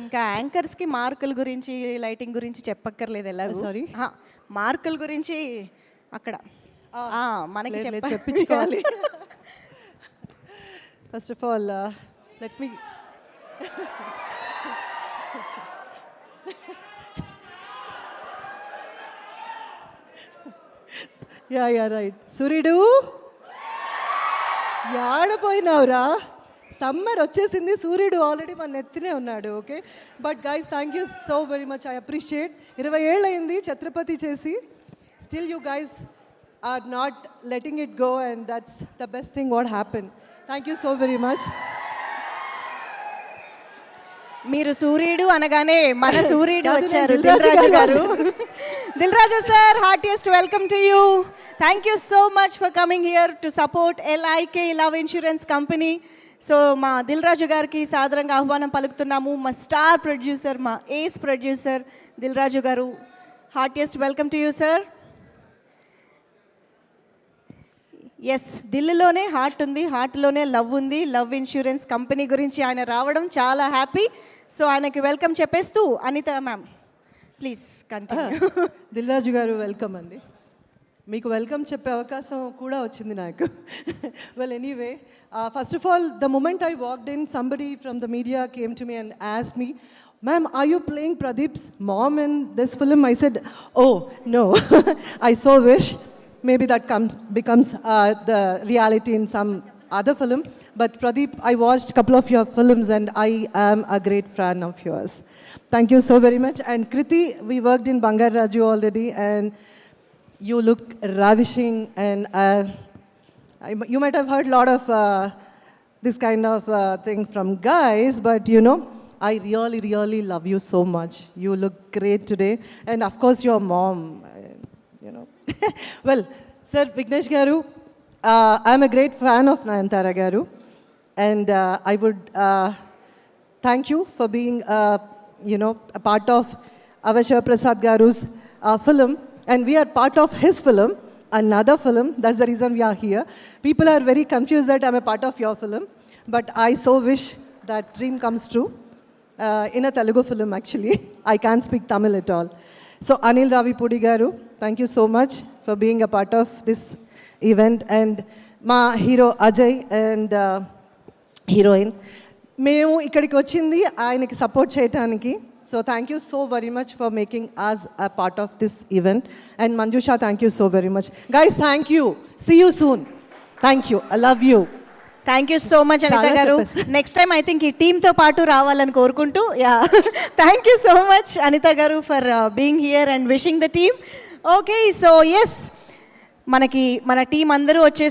ఇంకా యాంకర్స్కి మార్కుల గురించి లైటింగ్ గురించి చెప్పక్కర్లేదు ఎలాగో. సారీ మార్కుల గురించి అక్కడ మనకి చెప్పించుకోవాలి. First of all let me ya right. సూర్యుడు యాడపోయినావురా, సమ్మర్ వచ్చేసింది, సూర్యుడు ఆల్రెడీ మన నెత్తినే ఉన్నాడు. Okay, but guys thank you so very much, I appreciate. 20 ఏళ్ళు అయింది ఛత్రపతి చేసి, still you guys are not letting it go, and that's the best thing what happen. Thank you so very much. మీరు సూర్యుడు అనగానే మన సూర్యుడు వచ్చారు, Dil Raju garu. Dil Raju sir, heartiest welcome to you. Thank you so much for coming here to support LIK love insurance company. So మా దిల్ రాజు గారికి సాదరంగా ఆహ్వానం పలుకుతున్నాము. మా స్టార్ ప్రొడ్యూసర్, మా ఏస్ producer Dil Raju garu, heartiest welcome to you sir. Yes, దిల్లులోనే హార్ట్ ఉంది, హార్ట్లోనే లవ్ ఉంది. లవ్ ఇన్సూరెన్స్ కంపెనీ గురించి ఆయన రావడం చాలా హ్యాపీ. సో ఆయనకి వెల్కమ్ చెప్పేస్తూ Anitha ma'am please continue. Dil Raju garu welcome అండి. మీకు వెల్కమ్ చెప్పే అవకాశం కూడా వచ్చింది నాకు. Well anyway, first of all the moment I walked in, somebody from the media came to me and asked me, "Ma'am, are you playing Pradeep's mom in this film?" I said, "Oh, no." I so wish maybe that becomes the reality in some other film. But Pradeep, I watched a couple of your films and I am a great fan of yours. Thank you so very much. And Kriti, we worked in Bangar Raju already and you look ravishing, and you might have heard a lot of this kind of thing from guys, but you know, I really, really love you so much. You look great today. And of course, your mom, you know. Well, Sir Vignesh Garu, I'm a great fan of Nayanthara Garu. And I would thank you for being, you know, a part of Avashya Prasad Garu's film. And we are part of his film, another film. That's the reason we are here. People are very confused that I'm a part of your film. But I so wish that dream comes true. In a Telugu film, actually. I can't speak Tamil at all. So Anil Ravipudi Garu, thank you so much for being a part of this event. And ma hero Ajay and heroine, మేము ఇక్కడికి వచ్చింది ఆయనకి support చేయడానికి. So thank you so very much for making us a part of this event. And Manjusha, thank you so very much. Guys, thank you. See you soon. Thank you. I love you. Thank you so much Anitha garu. Next time I think ఈ టీంతో పాటు రావాలని కోరుకుంటూ, ya thank you so much Anitha garu for being here and wishing the team. Okay, so yes, మనకి మన team అందరూ వచ్చేసి